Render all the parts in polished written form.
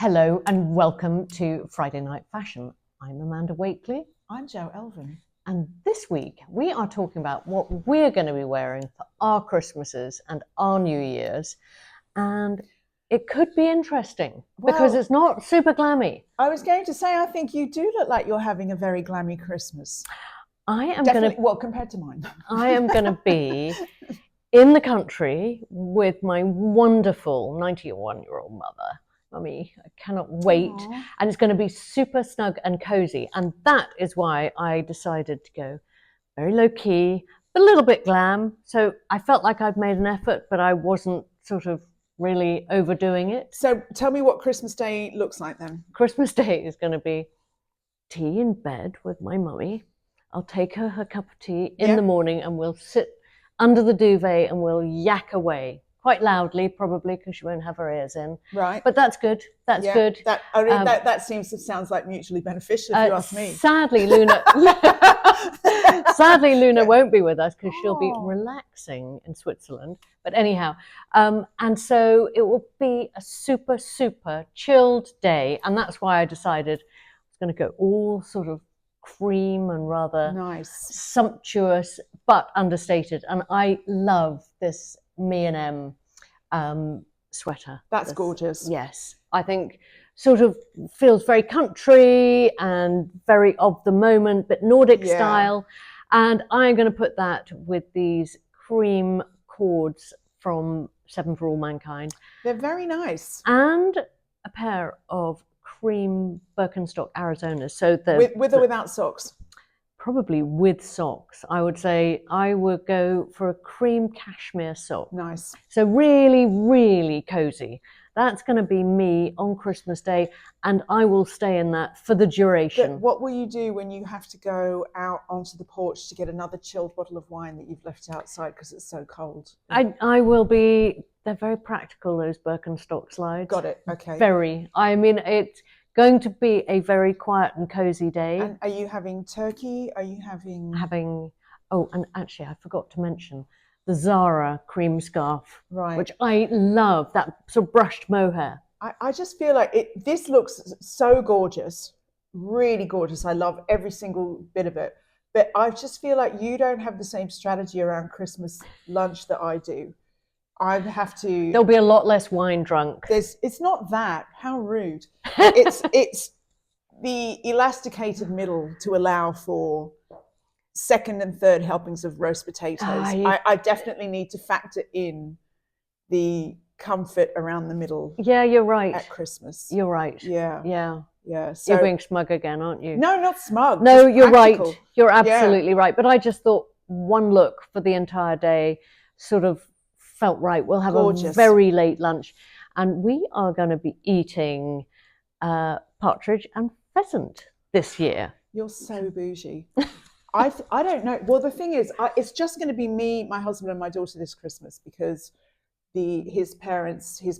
Hello and welcome to Friday Night Fashion. I'm Amanda Wakeley. I'm Jo Elvin. And this week we are talking about what we're going to be wearing for our Christmases and our New Year's. And it could be interesting because it's not super glammy. I was going to say, I think you do look like you're having a very glammy Christmas. I am Definitely, well, compared to mine. I am going to be in the country with my wonderful 91-year-old mother. Mummy, I cannot wait. Aww. And it's going to be super snug and cozy. And that is why I decided to go very low key, but a little bit glam. So I felt like I'd made an effort, but I wasn't sort of really overdoing it. So tell me what Christmas Day looks like then. Christmas Day is going to be tea in bed with my mummy. I'll take her cup of tea in the morning and we'll sit under the duvet and we'll yak away. Quite loudly, probably, because she won't have her ears in. Right. But that's good. That's good. That sounds like mutually beneficial, if you ask me. Sadly, Luna won't be with us because she'll be relaxing in Switzerland. But anyhow, and so it will be a super, super chilled day. And that's why I decided I was going to go all sort of cream and rather nice, sumptuous, but understated. And I love this Me&Em sweater. That's gorgeous. Yes, I think sort of feels very country and very of the moment, but Nordic style. And I'm going to put that with these cream cords from Seven for All Mankind. They're very nice. And a pair of cream Birkenstock Arizonas. So with or without socks? Probably with socks. I would say I would go for a cream cashmere sock. Nice. So really, really cozy. That's going to be me on Christmas Day, and I will stay in that for the duration. But what will you do when you have to go out onto the porch to get another chilled bottle of wine that you've left outside because it's so cold? I will be, they're very practical, those Birkenstock slides. Got it, okay. Very. I mean, it's going to be a very quiet and cozy day. And are you having turkey? Are you having... Oh, and actually I forgot to mention the Zara cream scarf, right, which I love, that sort of brushed mohair. I just feel like this looks so gorgeous, really gorgeous. I love every single bit of it. But I just feel like you don't have the same strategy around Christmas lunch that I do. I have to... There'll be a lot less wine drunk. It's not that. How rude. It's the elasticated middle to allow for second and third helpings of roast potatoes. I definitely need to factor in the comfort around the middle. Yeah, you're right. At Christmas. You're right. Yeah. So, you're being smug again, aren't you? No, not smug. No, you're practical. Right. You're absolutely right. But I just thought one look for the entire day sort of felt right. We'll have a very late lunch, and we are going to be eating partridge and pheasant this year. You're so bougie. I don't know. Well, the thing is, it's just going to be me, my husband, and my daughter this Christmas because his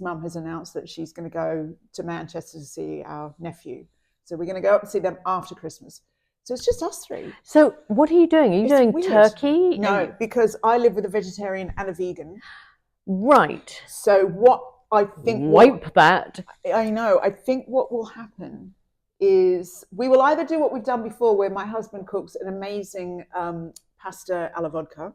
mum has announced that she's going to go to Manchester to see our nephew. So we're going to go up and see them after Christmas. So it's just us three. So what are you doing? Are you doing weird. Turkey? No, because I live with a vegetarian and a vegan. Right. So what I think... that. I know. I think what will happen is we will either do what we've done before where my husband cooks an amazing pasta alla vodka,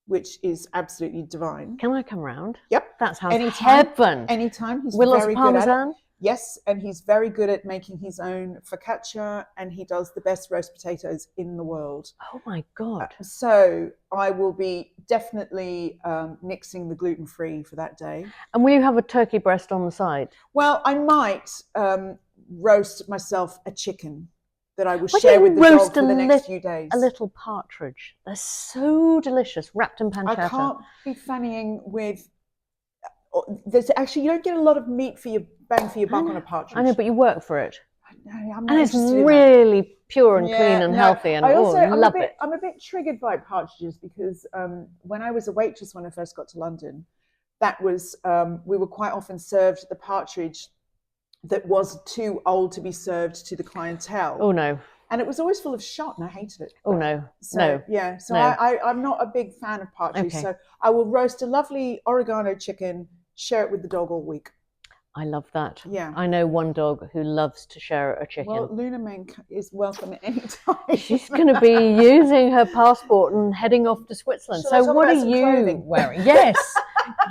which is absolutely divine. Can I come round? Yep. That sounds heaven. Anytime. He's very good at it. Yes, and he's very good at making his own focaccia, and he does the best roast potatoes in the world. Oh my God. So I will be definitely nixing the gluten-free for that day. And will you have a turkey breast on the side? Well, I might roast myself a chicken that I will share with the dog for the next few days. A little partridge. They're so delicious, wrapped in pancetta. I can't be fannying with... There's actually, you don't get a lot of meat for your bang for your buck on a partridge. I know, but you work for it. I'm and it's really pure and clean and healthy, and I love it. I'm a bit triggered by partridges because when I was a waitress when I first got to London, that was we were quite often served the partridge that was too old to be served to the clientele. Oh no. And it was always full of shot, and I hated it. Oh no, so, yeah. So no. I'm not a big fan of partridge. Okay. So I will roast a lovely oregano chicken, share it with the dog all week. I love that. Yeah. I know one dog who loves to share a chicken. Well, Luna Mink is welcome at any time. She's going to be using her passport and heading off to Switzerland. Shall I so talk what about are some you clothing? wearing? Yes.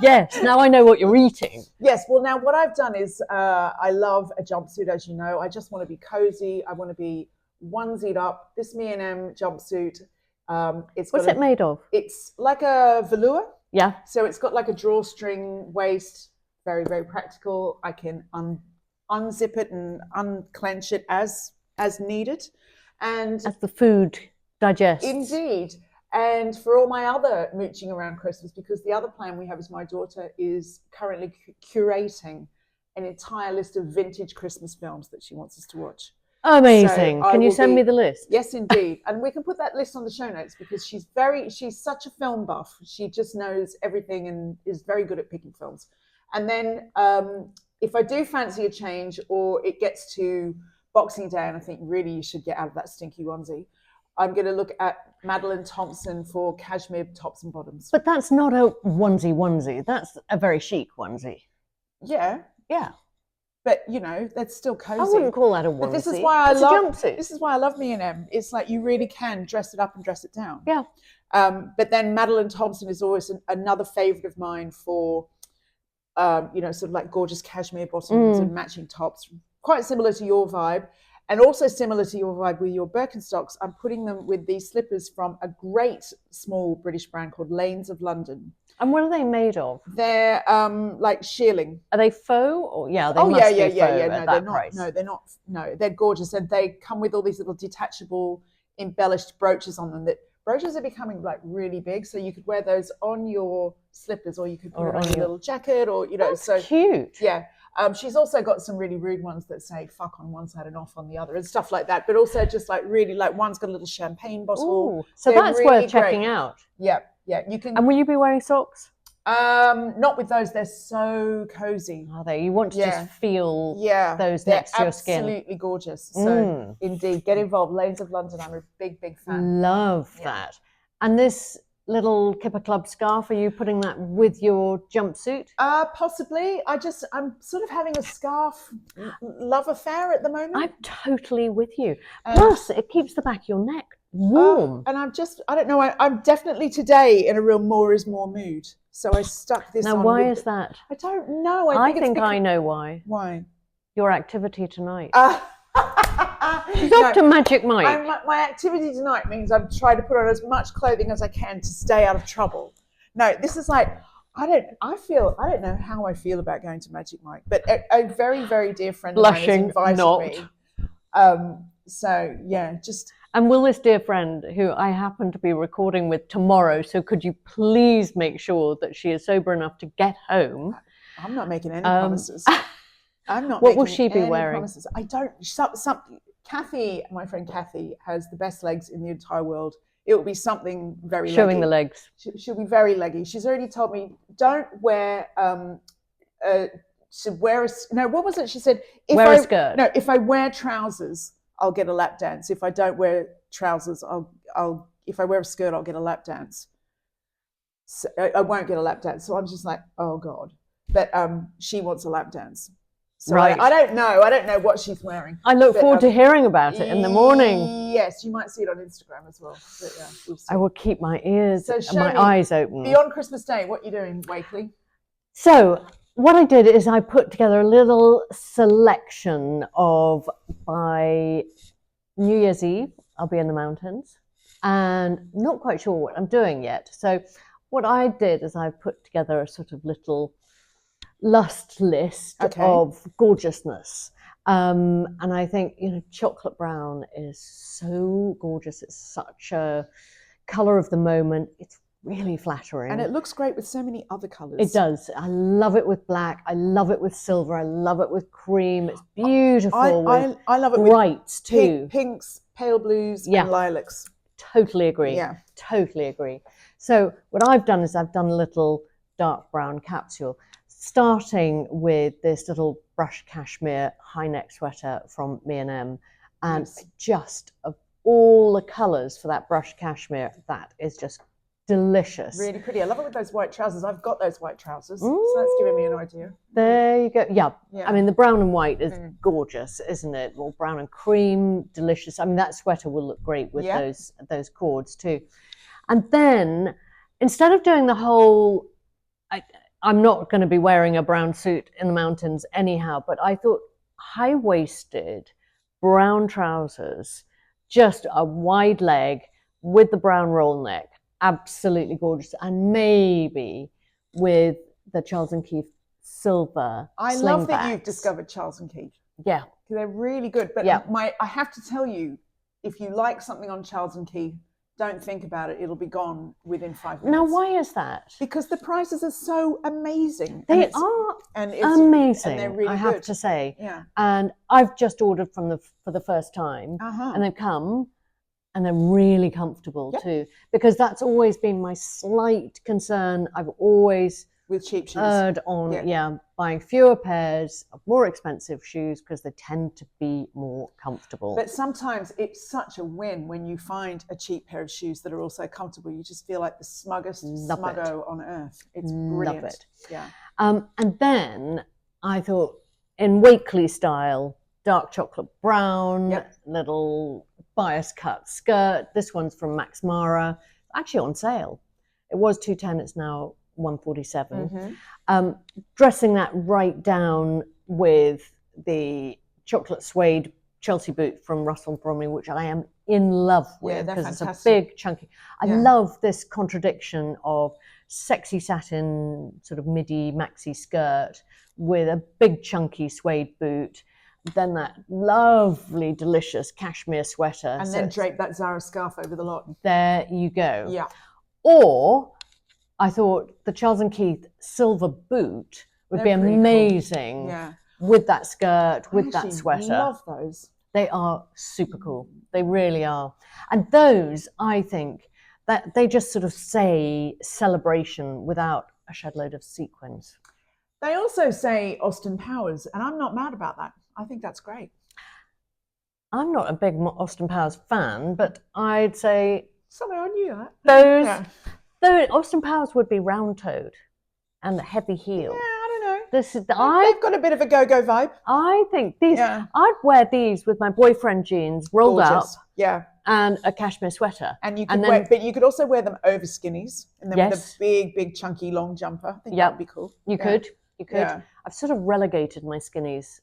Yes. Now I know what you're eating. Yes. Well, now what I've done is I love a jumpsuit, as you know. I just want to be cozy. I want to be onesied up. This Me&Em jumpsuit. What's it made of? It's like a velour. Yeah. So it's got like a drawstring waist. Very, very practical. I can unzip it and unclench it as needed. And as the food digests. Indeed. And for all my other mooching around Christmas, because the other plan we have is my daughter is currently curating an entire list of vintage Christmas films that she wants us to watch. Amazing. So can you send me the list? Yes, indeed. And we can put that list on the show notes because she's such a film buff. She just knows everything and is very good at picking films. And then if I do fancy a change or it gets to Boxing Day and I think really you should get out of that stinky onesie, I'm going to look at Madeline Thompson for cashmere tops and bottoms. But that's not a onesie. That's a very chic onesie. Yeah. Yeah. But, you know, that's still cozy. I wouldn't call that a onesie. But this is why I love Me&Em. It's like you really can dress it up and dress it down. Yeah. But then Madeline Thompson is always another favourite of mine for, you know, sort of like gorgeous cashmere bottoms and matching tops. Quite similar to your vibe. And also similar to your vibe with your Birkenstocks, I'm putting them with these slippers from a great small British brand called Lanes of London. And what are they made of? They're like shearling. Are they faux? Or yeah, they must be faux No, at they're that not. price. No, they're not. No, they're gorgeous, and they come with all these little detachable, embellished brooches on them. That brooches are becoming like really big, so you could wear those on your slippers, or you could put it on your little jacket, or you know. That's so cute. Yeah. She's also got some really rude ones that say "fuck" on one side and "off" on the other, and stuff like that. But also just like really like one's got a little champagne bottle. Ooh, so that's really worth checking out. Yeah, yeah. You can. And will you be wearing socks? Not with those. They're so cozy. Are they? You want to just feel those next to your skin. Absolutely gorgeous. So indeed, get involved. Lanes of London. I'm a big, big fan. Love that. And this little Kipper Club scarf, are you putting that with your jumpsuit? Possibly. I'm sort of having a scarf love affair at the moment. I'm totally with you. Plus, it keeps the back of your neck warm. And I don't know, I'm definitely today in a real more is more mood. So I stuck this on. Now, why is that? I don't know. I think I know why. Why? Your activity tonight. She's off to Magic Mike. My activity tonight means I'm trying to put on as much clothing as I can to stay out of trouble. No, this is like, I don't know how I feel about going to Magic Mike, but a very, very dear friend of mine has invited me. So yeah, just. And will this dear friend, who I happen to be recording with tomorrow, so could you please make sure that she is sober enough to get home? I'm not making any promises. I'm not. What will she be wearing? Promises. I don't. Kathy, my friend Kathy, has the best legs in the entire world. It will be something very showing leggy. The legs. She'll be very leggy. She's already told me don't wear. What was it? She said wear a skirt. No, if I wear trousers, I'll get a lap dance. If I don't wear trousers, if I wear a skirt, I'll get a lap dance. So, I won't get a lap dance. So I'm just like, oh God. But she wants a lap dance. So right. I don't know what she's wearing. I look forward to hearing about it in the morning. Yes, you might see it on Instagram as well. But yeah, we'll see. I will keep my ears and my eyes open. Beyond Christmas Day, what are you doing, Wakeley? So what I did is I put together a little selection of by New Year's Eve, I'll be in the mountains and not quite sure what I'm doing yet. So what I did is I put together a sort of little lust list of gorgeousness. And I think, chocolate brown is so gorgeous. It's such a colour of the moment. It's really flattering. And it looks great with so many other colours. It does. I love it with black. I love it with silver. I love it with cream. It's beautiful. I love it with brights too. Pinks, pale blues, and lilacs. Totally agree. Yeah. Totally agree. So what I've done is I've done a little dark brown capsule, starting with this little brushed cashmere high neck sweater from Me&Em, and just of all the colours for that brushed cashmere, that is just delicious. Really pretty. I love it with those white trousers. I've got those white trousers, so that's giving me an idea. There you go. Yeah. I mean, the brown and white is gorgeous, isn't it? Or brown and cream, delicious. I mean, that sweater will look great with those cords too. And then instead of doing the whole, I'm not going to be wearing a brown suit in the mountains anyhow, but I thought high-waisted brown trousers, just a wide leg with the brown roll neck, absolutely gorgeous, and maybe with the Charles & Keith silver I love that you've discovered Charles & Keith. Yeah. They're really good. But I have to tell you, if you like something on Charles & Keith, don't think about it. It'll be gone within 5 minutes. Now, why is that? Because the prices are so amazing. They are amazing, and they're really I have to say. Yeah. And I've just ordered for the first time, and they've come, and they're really comfortable too. Because that's always been my slight concern. I've always with cheap shoes erred on buying fewer pairs of more expensive shoes because they tend to be more comfortable. But sometimes it's such a win when you find a cheap pair of shoes that are also comfortable. You just feel like the smuggest smuggo on earth. It's brilliant. Love it. Yeah. And then I thought in Wakeley style, dark chocolate brown, little bias cut skirt. This one's from Max Mara, actually on sale. It was $210, it's now $147. Dressing that right down with the chocolate suede Chelsea boot from Russell and Bromley, which I am in love with because it's a big chunky. I love this contradiction of sexy satin sort of midi maxi skirt with a big chunky suede boot, then that lovely delicious cashmere sweater, and then drape that Zara scarf over the lot. There you go. Yeah. Or I thought the Charles & Keith silver boot would be amazing with that skirt, with that sweater. I love those. They are super cool. They really are. And those, I think, that they just sort of say celebration without a shed load of sequins. They also say Austin Powers, and I'm not mad about that. I think that's great. I'm not a big Austin Powers fan, but I'd say something I knew that. Though Austin Powers would be round-toed and heavy heel. Yeah, I don't know. They've got a bit of a go-go vibe. I think these. Yeah. I'd wear these with my boyfriend jeans rolled up. Yeah. And a cashmere sweater. And you could but you could also wear them over skinnies, and then with a big, chunky, long jumper. I think that would be cool. You could. Yeah. I've sort of relegated my skinnies,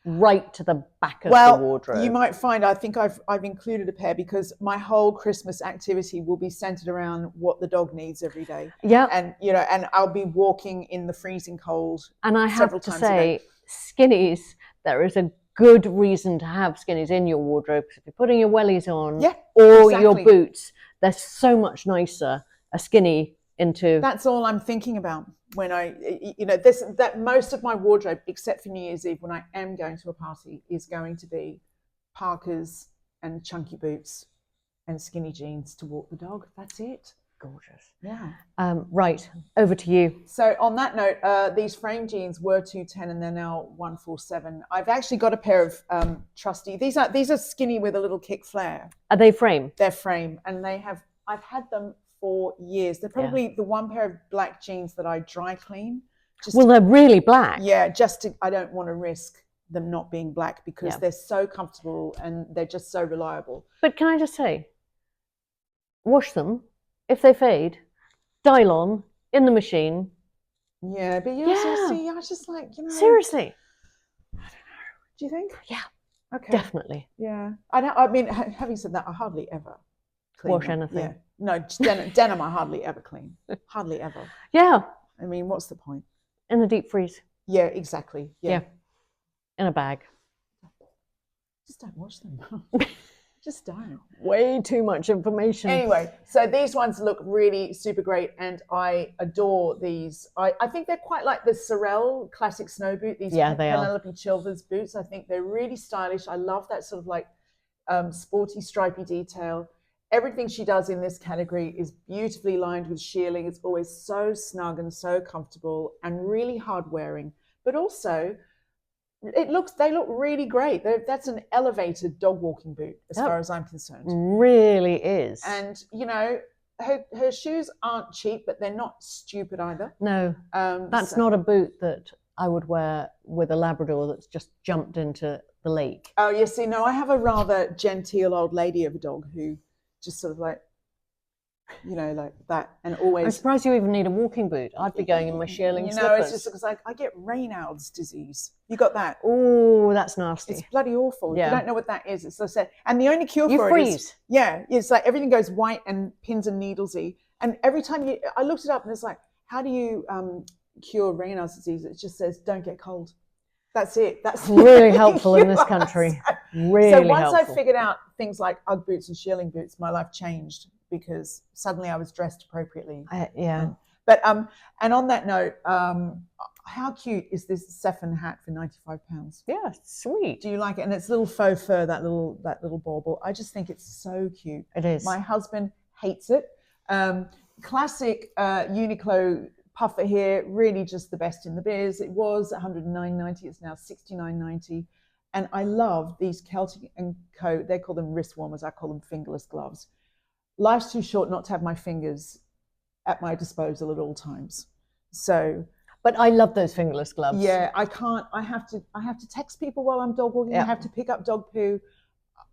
right to the back of the wardrobe. You might find, I think I've included a pair because my whole Christmas activity will be centered around what the dog needs every day. Yeah. And, and I'll be walking in the freezing cold. And I have to say, skinnies, there is a good reason to have skinnies in your wardrobe. If you're putting your wellies on or your boots, they're so much nicer, a skinny into. That's all I'm thinking about when that most of my wardrobe, except for New Year's Eve, when I am going to a party, is going to be parkas and chunky boots and skinny jeans to walk the dog. That's it. Gorgeous. Yeah. Right. Over to you. So on that note, these frame jeans were $210 and they're now $147. I've actually got a pair of trusty. These are skinny with a little kick flare. Are they frame? They're frame, and I've had them for years. They're probably the one pair of black jeans that I dry clean. They're really black. Yeah, I don't want to risk them not being black because they're so comfortable and they're just so reliable. But can I just say, wash them. If they fade, dial on in the machine. Yeah, but you also see, I was just like, Seriously. I don't know. Do you think? Yeah. Okay. Definitely. Yeah. I mean, having said that, I hardly ever clean wash anything. Yeah. No, denim I hardly ever clean. Hardly ever. Yeah. I mean, what's the point? In the deep freeze. Yeah, exactly. Yeah. In a bag. Just don't wash them. Just don't. Way too much information. Anyway, so these ones look really super great, and I adore these. I think they're quite like the Sorel classic snow boot. These Penelope Chilvers boots. I think they're really stylish. I love that sort of like sporty, stripy detail. Everything she does in this category is beautifully lined with shearling. It's always so snug and so comfortable and really hard wearing, but also they look really great. That's an elevated dog walking boot as far as I'm concerned. Really is. And, her shoes aren't cheap, but they're not stupid either. No, that's not a boot that I would wear with a Labrador that's just jumped into the lake. Oh, yeah, see, no, I have a rather genteel old lady of a dog who just sort of like, you know, like that, and always. I'm surprised you even need a walking boot. I'd be going in my shearling slippers. No, it's just because I get Raynaud's disease. You got that? Oh, that's nasty. It's bloody awful. Yeah. You don't know what that is. It's so sad. And the only cure you for freeze. it is, yeah, it's like everything goes white and pins and needlesy. And every time I looked it up and it's like, how do you cure Raynaud's disease? It just says, don't get cold. That's it. That's really helpful in this country. Really So once helpful. I figured out things like Ugg boots and shearling boots, my life changed because suddenly I was dressed appropriately. Yeah. But and on that note, how cute is this Sequinned hat for £95? Yeah, sweet. Do you like it? And it's little faux fur, that little bauble. I just think it's so cute. It is. My husband hates it. Classic Uniqlo puffer here, really just the best in the biz. It was $109.90. It's now $69.90. And I love these Celtic & Co. They call them wrist warmers. I call them fingerless gloves. Life's too short not to have my fingers at my disposal at all times. So, but I love those fingerless gloves. Yeah, I can't. I have to text people while I'm dog walking. Yeah. I have to pick up dog poo.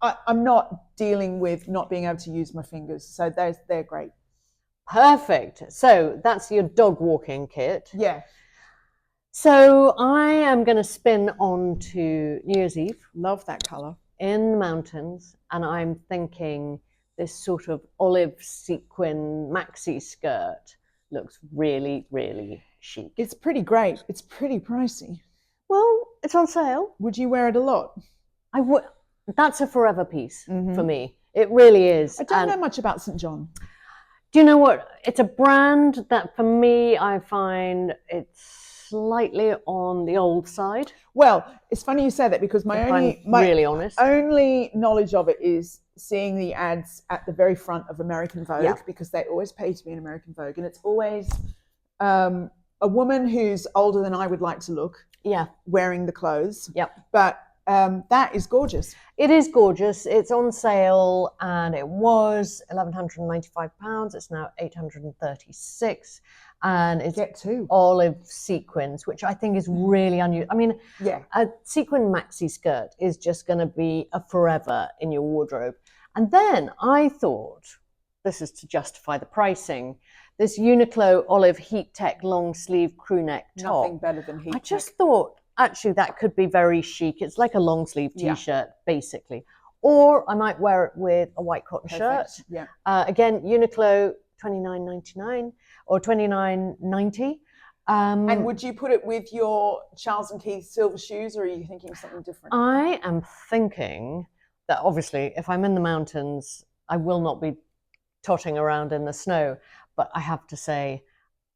I'm not dealing with not being able to use my fingers. So they're great. Perfect. So that's your dog walking kit. Yeah. So I am going to spin on to New Year's Eve. Love that colour. In the mountains. And I'm thinking this sort of olive sequin maxi skirt looks really, really chic. It's pretty great. It's pretty pricey. Well, it's on sale. Would you wear it a lot? I would. That's a forever piece for me. It really is. I don't know much about St. John. Do you know what? It's a brand that for me, I find it's slightly on the old side. Well, it's funny you say that because my only knowledge of it is seeing the ads at the very front of American Vogue, because they always pay to be in American Vogue. And it's always a woman who's older than I would like to look wearing the clothes. Yep. But that is gorgeous. It is gorgeous. It's on sale and it was £1,195. It's now $836. And it's olive sequins, which I think is really unusual. I mean, a sequin maxi skirt is just going to be a forever in your wardrobe. And then I thought, this is to justify the pricing, this Uniqlo Olive Heat Tech long sleeve crew neck top. Nothing better than Heat Tech. I just thought, actually, that could be very chic. It's like a long sleeve t-shirt, basically. Or I might wear it with a white cotton shirt. Yeah. Again, Uniqlo, $29.99 or $29.90. And would you put it with your Charles & Keith silver shoes, or are you thinking of something different? I am thinking that obviously if I'm in the mountains, I will not be totting around in the snow. But I have to say,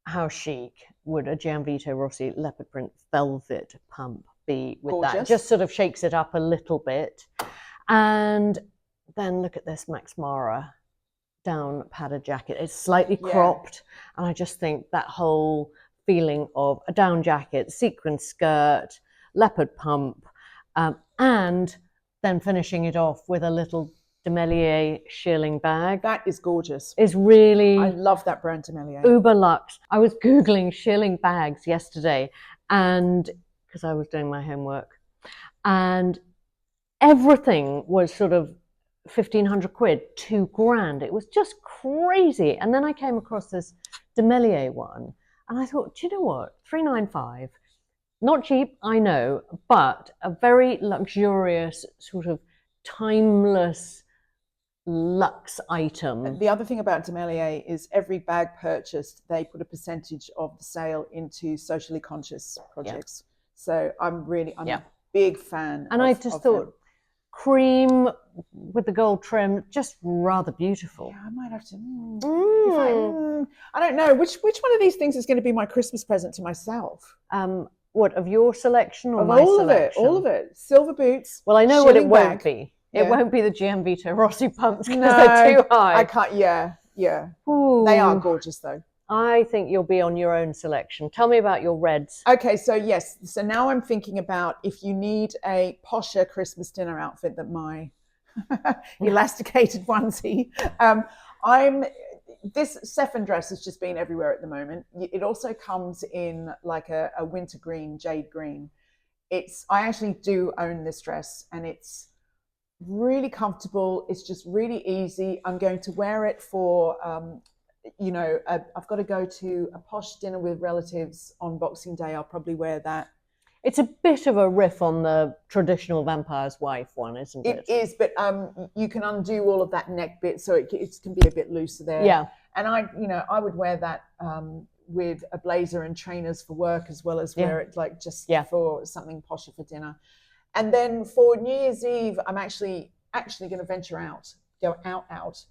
how chic would a Gianvito Rossi leopard print velvet pump be with that? It just sort of shakes it up a little bit. And then look at this Max Mara down padded jacket. It's slightly cropped. And I just think that whole feeling of a down jacket, sequin skirt, leopard pump, and then finishing it off with a little Demelier shearling bag. That is gorgeous. Is really... I love that brand, Demelier. Uber luxe. I was Googling shearling bags yesterday, and because I was doing my homework, and everything was sort of 1,500 quid, £2,000. It was just crazy. And then I came across this Demelier one, and I thought, do you know what? $395. Not cheap, I know, but a very luxurious, sort of timeless luxe item. The other thing about Demelier is every bag purchased, they put a percentage of the sale into socially conscious projects. So I'm a big fan. And I just thought cream with the gold trim, just rather beautiful. Yeah, I might have to. I don't know which one of these things is going to be my Christmas present to myself. What, of your selection or of my all selection? All of it. Silver boots. Well, I know what it bag. won't be. It won't be the Gianvito Rossi pumps because No, they're too high. I can't. Yeah. Ooh. They are gorgeous though. I think you'll be on your own selection. Tell me about your reds. Okay, so yes. So now I'm thinking about if you need a posher Christmas dinner outfit than my elasticated onesie. this Sequinned dress has just been everywhere at the moment. It also comes in like a winter green, jade green. I actually do own this dress, and it's really comfortable. It's just really easy. I'm going to wear it for, I've got to go to a posh dinner with relatives on Boxing Day. I'll probably wear that. It's a bit of a riff on the traditional vampire's wife one, isn't it? It is, but you can undo all of that neck bit, so it can be a bit looser there. Yeah. And I would wear that with a blazer and trainers for work, as well as wear it like just for something posher for dinner. And then for New Year's Eve, I'm actually going to go out.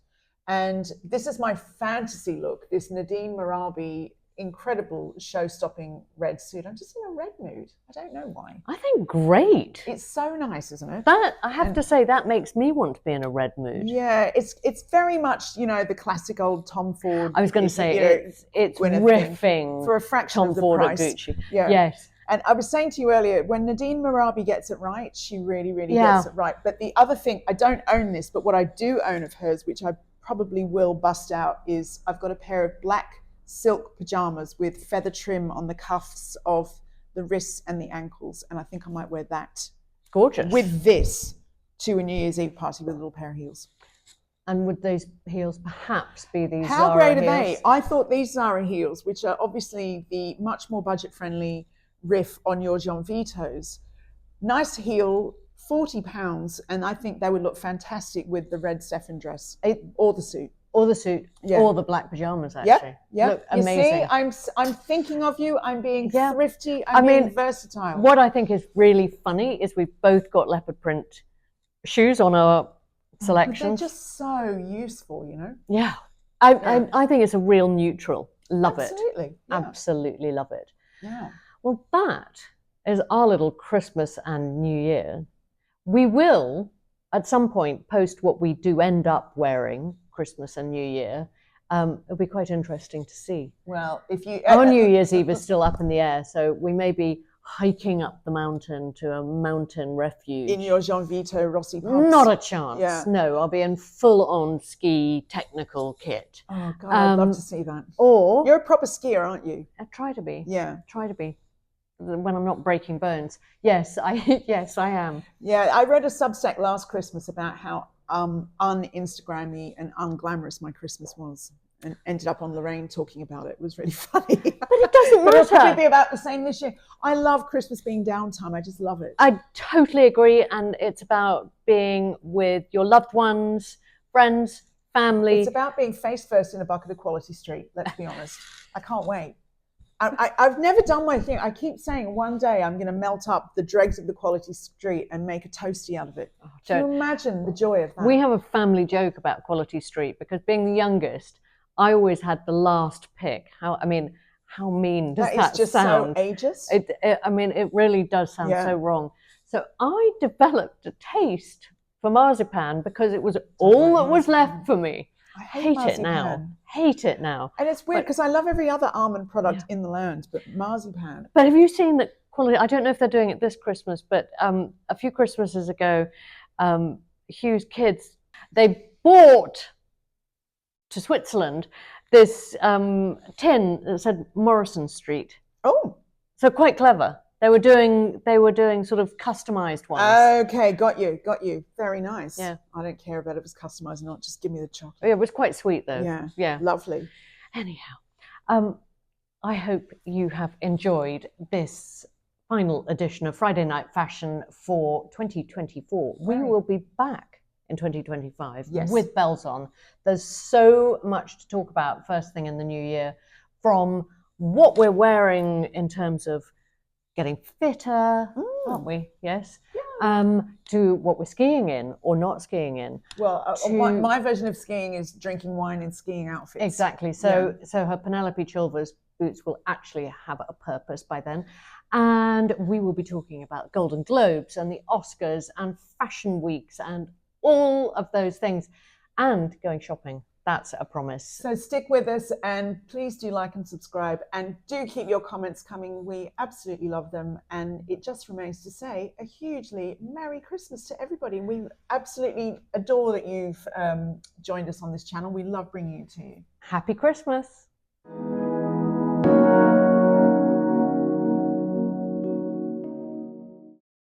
And this is my fantasy look, this Nadine Marabi incredible show-stopping red suit. I'm just in a red mood. I don't know why. I think great. It's so nice, isn't it? That I have to say, that makes me want to be in a red mood. Yeah, it's very much the classic old Tom Ford. I was going to say it's riffing for a fraction Tom of the Ford price. At Gucci. Yeah. Yes. And I was saying to you earlier, when Nadine Marabi gets it right, she really, really gets it right. But the other thing, I don't own this, but what I do own of hers, which I probably will bust out, is I've got a pair of black silk pajamas with feather trim on the cuffs of the wrists and the ankles, and I think I might wear that. Gorgeous. With this to a New Year's Eve party with a little pair of heels. And would those heels perhaps be these How Zara great are heels? they? I thought these Zara heels, which are obviously the much more budget-friendly riff on your John Vitos. Nice heel, £40, and I think they would look fantastic with the red Sequinned dress or the suit. Or the suit, or the black pajamas, actually. Yeah, look amazing. You see, I'm thinking of you. I'm being thrifty. I'm being versatile. What I think is really funny is we've both got leopard print shoes on our selections. They're just so useful, Yeah, I think it's a real neutral. Love Absolutely. it. Yeah. Absolutely love it. Yeah. Well, that is our little Christmas and New Year. We will, at some point, post what we do end up wearing Christmas and New Year. It'll be quite interesting to see. Well, if you our New Year's Eve is still up in the air, so we may be hiking up the mountain to a mountain refuge in your Jean Vito Rossi pumps. Not a chance. Yeah. No, I'll be in full-on ski technical kit. Oh God, I'd love to see that. Or you're a proper skier, aren't you? I try to be. Yeah, try to be. When I'm not breaking bones. Yes, I am. Yeah, I read a Substack last Christmas about how un-Instagrammy and unglamorous my Christmas was, and ended up on Lorraine talking about it. It was really funny. But it doesn't matter. It'll probably be about the same this year. I love Christmas being downtime. I just love it. I totally agree, and it's about being with your loved ones, friends, family. It's about being face first in a bucket of Quality Street. Let's be honest. I can't wait. I've never done my thing. I keep saying one day I'm going to melt up the dregs of the Quality Street and make a toasty out of it. Can you imagine the joy of that? We have a family joke about Quality Street because being the youngest, I always had the last pick. How mean does that is just sound? So ageist. It really does sound so wrong. So I developed a taste for marzipan because it was all that was left for me. I hate it now. Hate it now. And it's weird because I love every other almond product in the land, but marzipan. But have you seen that Quality? I don't know if they're doing it this Christmas, but a few Christmases ago, Hugh's kids, they bought to Switzerland this tin that said Morrison Street. Oh. So quite clever. They were doing sort of customized ones. Okay, got you. Very nice. Yeah. I don't care about if it's customized or not. Just give me the chocolate. Yeah, it was quite sweet though. Yeah. Lovely. Anyhow, I hope you have enjoyed this final edition of Friday Night Fashion for 2024. Right. We will be back in 2025 with bells on. There's so much to talk about first thing in the new year, from what we're wearing in terms of getting fitter, aren't we? Yes. Yeah. To what we're skiing in or not skiing in. Well, my version of skiing is drinking wine in skiing outfits. Exactly. So her Penelope Chilvers boots will actually have a purpose by then. And we will be talking about Golden Globes and the Oscars and fashion weeks and all of those things, and going shopping. That's a promise. So stick with us, and please do like and subscribe, and do keep your comments coming. We absolutely love them. And it just remains to say a hugely Merry Christmas to everybody. We absolutely adore that you've joined us on this channel. We love bringing it to you. Happy Christmas.